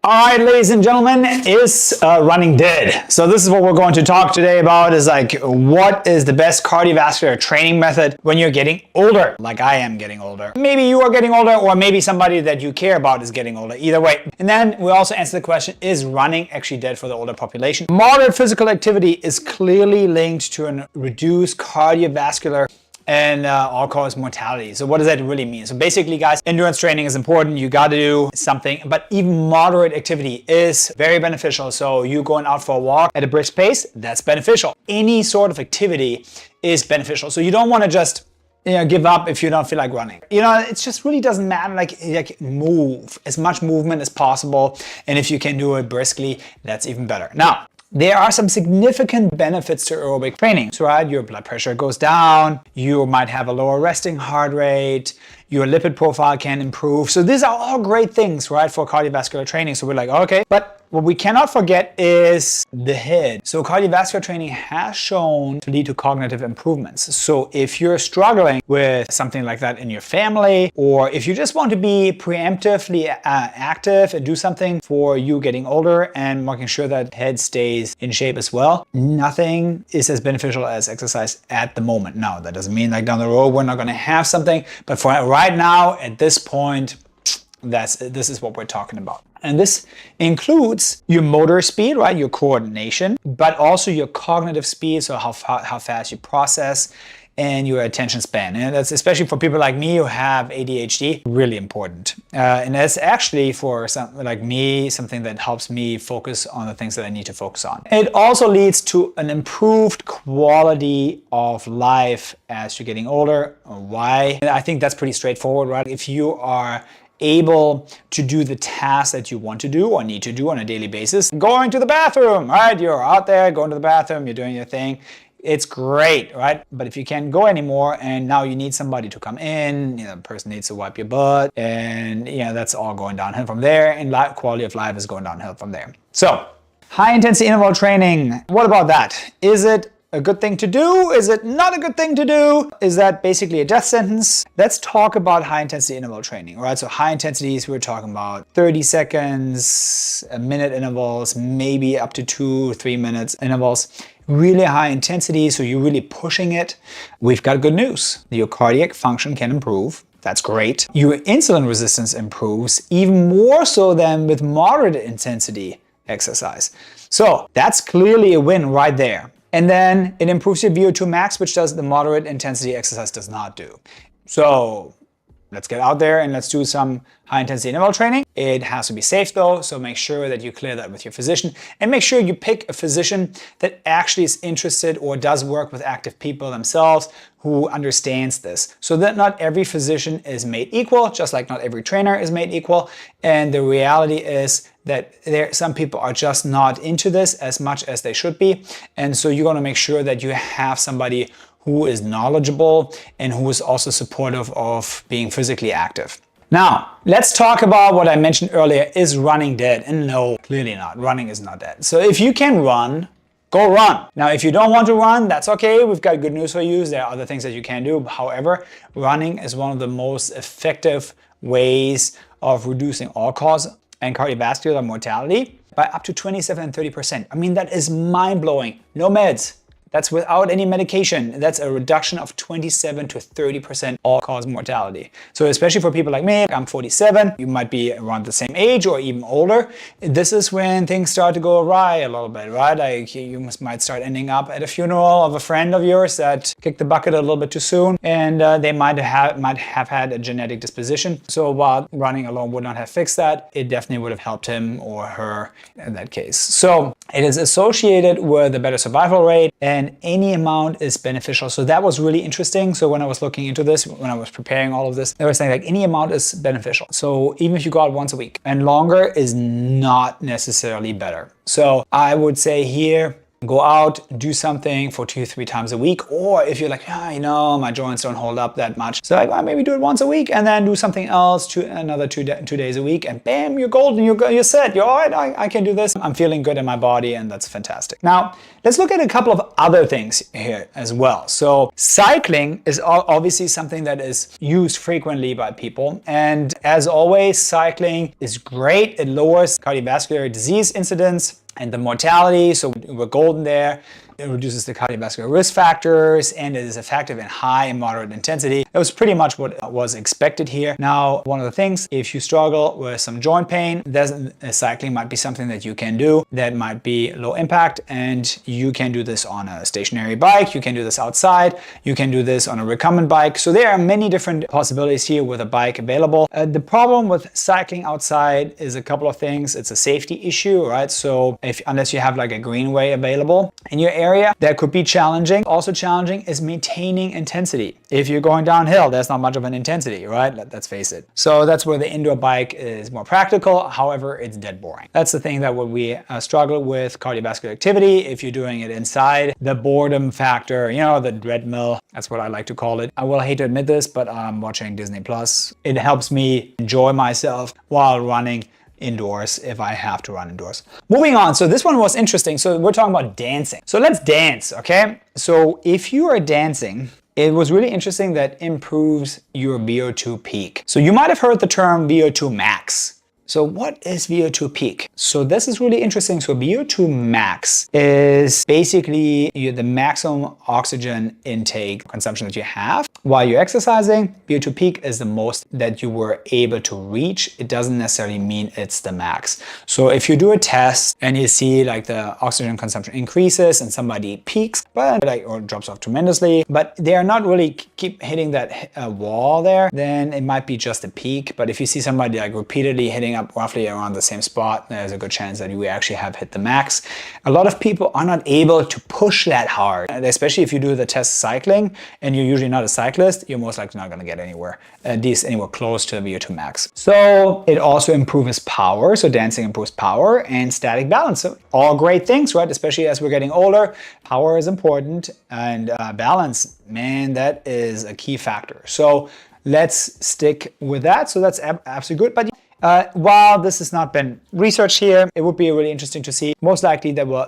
All right, ladies and gentlemen, is running dead? So this is what we're going to talk today about, is like, what is the best cardiovascular training method when you're getting older, like I am getting older. Maybe you are getting older, or maybe somebody that you care about is getting older, either way. And then we also answer the question, is running actually dead for the older population? Moderate physical activity is clearly linked to a reduced cardiovascular and all-cause mortality. So what does that really mean? So basically, guys, endurance training is important. You got to do something, but even moderate activity is very beneficial. So you going out for a walk at a brisk pace, that's beneficial. Any sort of activity is beneficial. So you don't want to just give up if you don't feel like running. It just really doesn't matter. Like move as much movement as possible, and if you can do it briskly, that's even better. Now, there are some significant benefits to aerobic training. So, right, your blood pressure goes down, you might have a lower resting heart rate, your lipid profile can improve. So these are all great things, right, for cardiovascular training. So we're like, okay, but what we cannot forget is the head. So cardiovascular training has shown to lead to cognitive improvements. So if you're struggling with something like that in your family, or if you just want to be preemptively active and do something for you getting older and making sure that head stays in shape as well, nothing is as beneficial as exercise at the moment. Now, that doesn't mean like down the road we're not going to have something, but for right now, at this point, this is what we're talking about. And this includes your motor speed, right? Your coordination, but also your cognitive speed, so how fast you process, and your attention span. And that's especially for people like me who have ADHD, really important. And that's actually for something like me, something that helps me focus on the things that I need to focus on. It also leads to an improved quality of life as you're getting older. Why? And I think that's pretty straightforward, right? If you are able to do the tasks that you want to do or need to do on a daily basis, going to the bathroom, right? You're out there going to the bathroom, you're doing your thing. It's great, right? But if you can't go anymore and now you need somebody to come in, the person needs to wipe your butt, and that's all going downhill from there, and quality of life is going downhill from there. So, high intensity interval training, what about that? Is it a good thing to do? Is it not a good thing to do? Is that basically a death sentence? Let's talk about high intensity interval training, all right? So high intensities, we're talking about 30 seconds, a minute intervals, maybe up to 2-3 minutes intervals. Really high intensity, so you're really pushing it. We've got good news. Your cardiac function can improve. That's great. Your insulin resistance improves even more so than with moderate intensity exercise. So that's clearly a win right there. And then it improves your VO2 max, which the moderate intensity exercise does not do. So let's get out there and let's do some high intensity interval training. It has to be safe though, so make sure that you clear that with your physician, and make sure you pick a physician that actually is interested or does work with active people themselves who understands this. So that not every physician is made equal, just like not every trainer is made equal. And the reality is that some people are just not into this as much as they should be. And so you're going to make sure that you have somebody who is knowledgeable and who is also supportive of being physically active. Now, let's talk about what I mentioned earlier. Is running dead? And no, clearly not. Running is not dead. So if you can run, go run. Now, if you don't want to run, that's okay. We've got good news for you. There are other things that you can do. However, running is one of the most effective ways of reducing all-cause and cardiovascular mortality by up to 27 and 30%. I mean, that is mind-blowing. No meds. That's without any medication. That's a reduction of 27 to 30% all-cause mortality. So especially for people like me, I'm 47, you might be around the same age or even older. This is when things start to go awry a little bit, right? Like you might start ending up at a funeral of a friend of yours that kicked the bucket a little bit too soon, and they might have had a genetic disposition. So while running alone would not have fixed that, it definitely would have helped him or her in that case. So it is associated with a better survival rate, and any amount is beneficial. So that was really interesting. So when I was looking into this, when I was preparing all of this, they were saying like any amount is beneficial. So even if you go out once a week, and longer is not necessarily better. So I would say here, go out, do something for 2-3 times a week. Or if you're like, my joints don't hold up that much, so like, well, maybe do it once a week and then do something else another 2 days a week, and bam, you're golden, you're set, you're all right, I can do this, I'm feeling good in my body, and that's fantastic. Now, let's look at a couple of other things here as well. So cycling is obviously something that is used frequently by people, and as always, cycling is great. It lowers cardiovascular disease incidence and the mortality, so we're golden there. It reduces the cardiovascular risk factors, and it is effective in high and moderate intensity. That was pretty much what was expected here. Now, one of the things, if you struggle with some joint pain, cycling might be something that you can do that might be low impact, and you can do this on a stationary bike, you can do this outside, you can do this on a recumbent bike. So there are many different possibilities here with a bike available. The problem with cycling outside is a couple of things. It's a safety issue, right? So unless you have like a greenway available in your area, that could be challenging. Also challenging is maintaining intensity. If you're going downhill, there's not much of an intensity, right? Let's face it. So that's where the indoor bike is more practical. However, it's dead boring. That's the thing that we struggle with cardiovascular activity. If you're doing it inside, the boredom factor, the dreadmill, that's what I like to call it. I will hate to admit this, but I'm watching Disney Plus. It helps me enjoy myself while running indoors if I have to run indoors. Moving on, so this one was interesting. So we're talking about dancing. So let's dance, okay? So if you are dancing, it was really interesting that improves your VO2 peak. So you might have heard the term VO2 max. So what is VO2 peak? So this is really interesting. So VO2 max is basically the maximum oxygen intake consumption that you have while you're exercising. VO2 peak is the most that you were able to reach. It doesn't necessarily mean it's the max. So if you do a test and you see like the oxygen consumption increases and somebody peaks, or drops off tremendously, but they are not really keep hitting that wall there, then it might be just a peak. But if you see somebody like repeatedly hitting up roughly around the same spot, there's a good chance that you actually have hit the max. A lot of people are not able to push that hard, especially if you do the test cycling and you're usually not a cyclist, you're most likely not going to get anywhere, at least anywhere close to the VO2 max. So it also improves power. So dancing improves power and static balance. So all great things, right? Especially as we're getting older, power is important, and balance, man, that is a key factor. So let's stick with that. So that's absolutely good. But while this has not been researched here, it would be really interesting to see. Most likely that will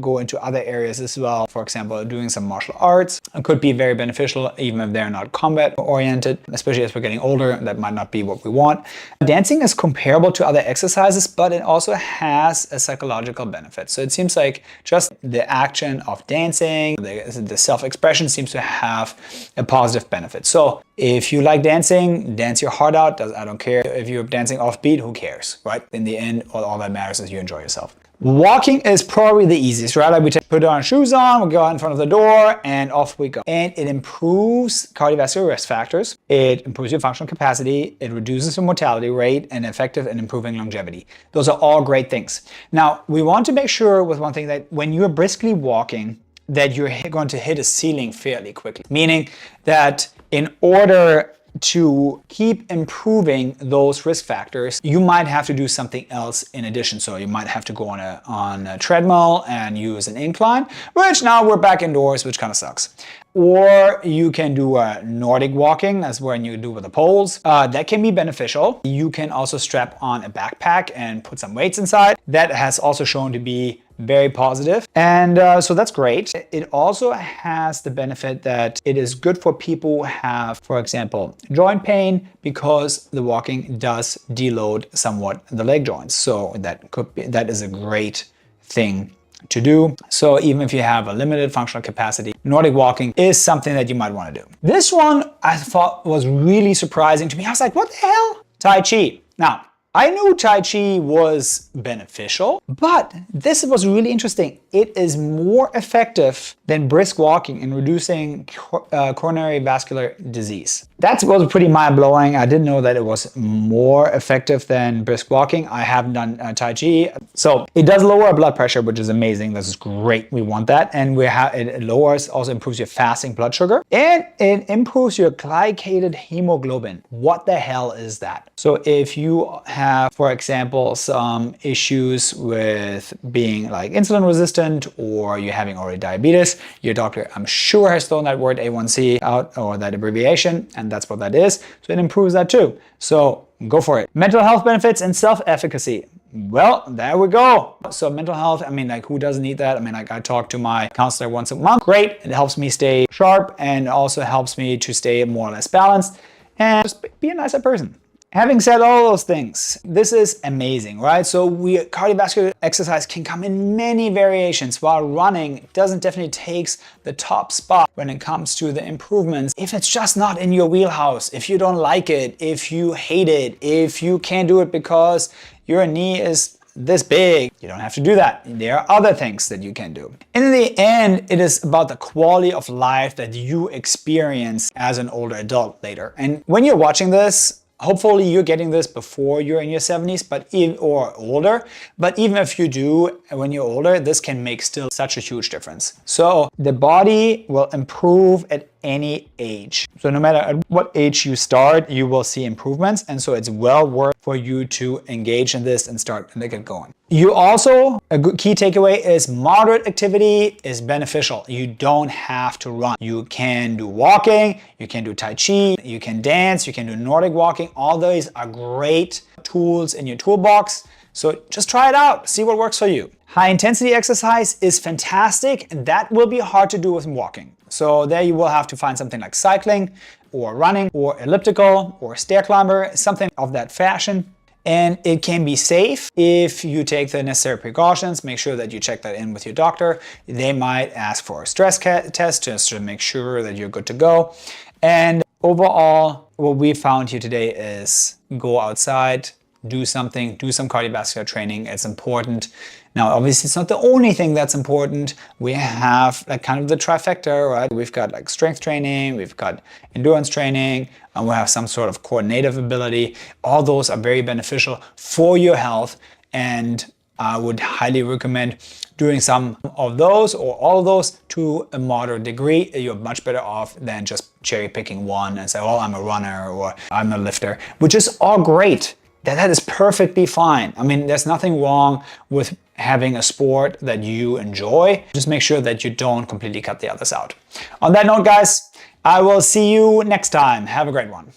go into other areas as well. For example, doing some martial arts could be very beneficial, even if they're not combat oriented, especially as we're getting older. That might not be what we want. Dancing is comparable to other exercises, but it also has a psychological benefit. So it seems like just the action of dancing, the self-expression seems to have a positive benefit. So if you like dancing, dance your heart out. I don't care if you're dancing offbeat, who cares, right? In the end, all that matters is you enjoy yourself. Walking is probably the easiest, right? Like we put our shoes on, we go out in front of the door, and off we go. And it improves cardiovascular risk factors. It improves your functional capacity. It reduces your mortality rate, and effective in improving longevity. Those are all great things. Now, we want to make sure with one thing that when you're briskly walking, that you're going to hit a ceiling fairly quickly. Meaning that in order to keep improving those risk factors, you might have to do something else in addition. So you might have to go on a treadmill and use an incline, which now we're back indoors, which kind of sucks. Or you can do a Nordic walking, that's when you do with the poles. That can be beneficial. You can also strap on a backpack and put some weights inside. That has also shown to be very positive. And so that's great. It also has the benefit that it is good for people who have, for example, joint pain, because the walking does deload somewhat the leg joints. So that is a great thing to do. So even if you have a limited functional capacity, Nordic walking is something that you might want to do. This one I thought was really surprising to me. I was like, what the hell? Tai Chi. Now, I knew Tai Chi was beneficial, but this was really interesting. It is more effective than brisk walking in reducing coronary vascular disease. That was pretty mind-blowing. I didn't know that it was more effective than brisk walking. I haven't done Tai Chi. So it does lower blood pressure, which is amazing. This is great. We want that. And it lowers, also improves your fasting blood sugar. And it improves your glycated hemoglobin. What the hell is that? So if you have, for example, some issues with being like insulin resistant, or you're having already diabetes, your doctor, I'm sure, has thrown that word A1C out, or that abbreviation, and that's what that is. So it improves that too. So go for it. Mental health benefits and self-efficacy. Well, there we go. So mental health, I mean, like, who doesn't need that? I mean, like, I talk to my counselor once a month. Great. It helps me stay sharp and also helps me to stay more or less balanced and just be a nicer person. Having said all those things, this is amazing, right? So cardiovascular exercise can come in many variations, while running definitely takes the top spot when it comes to the improvements. If it's just not in your wheelhouse, if you don't like it, if you hate it, if you can't do it because your knee is this big, you don't have to do that. There are other things that you can do. In the end, it is about the quality of life that you experience as an older adult later. And when you're watching this, hopefully you're getting this before you're in your 70s or older, but even if you do when you're older, this can make still such a huge difference. So the body will improve at any age. So no matter at what age you start, you will see improvements, and so it's well worth for you to engage in this and start and get going. You also, a good key takeaway is moderate activity is beneficial. You don't have to run. You can do walking, you can do Tai Chi, you can dance, you can do Nordic walking. All those are great tools in your toolbox. So just try it out, see what works for you. High intensity exercise is fantastic, and that will be hard to do with walking. So there you will have to find something like cycling or running or elliptical or stair climber, something of that fashion. And it can be safe if you take the necessary precautions. Make sure that you check that in with your doctor. They might ask for a stress test just to make sure that you're good to go. And overall, what we found here today is go outside, do something, do some cardiovascular training. It's important. Now, obviously, it's not the only thing that's important. We have like kind of the trifecta, right? We've got like strength training, we've got endurance training, and we have some sort of coordinative ability. All those are very beneficial for your health, and I would highly recommend doing some of those or all of those to a moderate degree. You're much better off than just cherry picking one and say, well, I'm a runner or I'm a lifter, which is all great. That is perfectly fine. I mean, there's nothing wrong with having a sport that you enjoy. Just make sure that you don't completely cut the others out. On that note, guys, I will see you next time. Have a great one.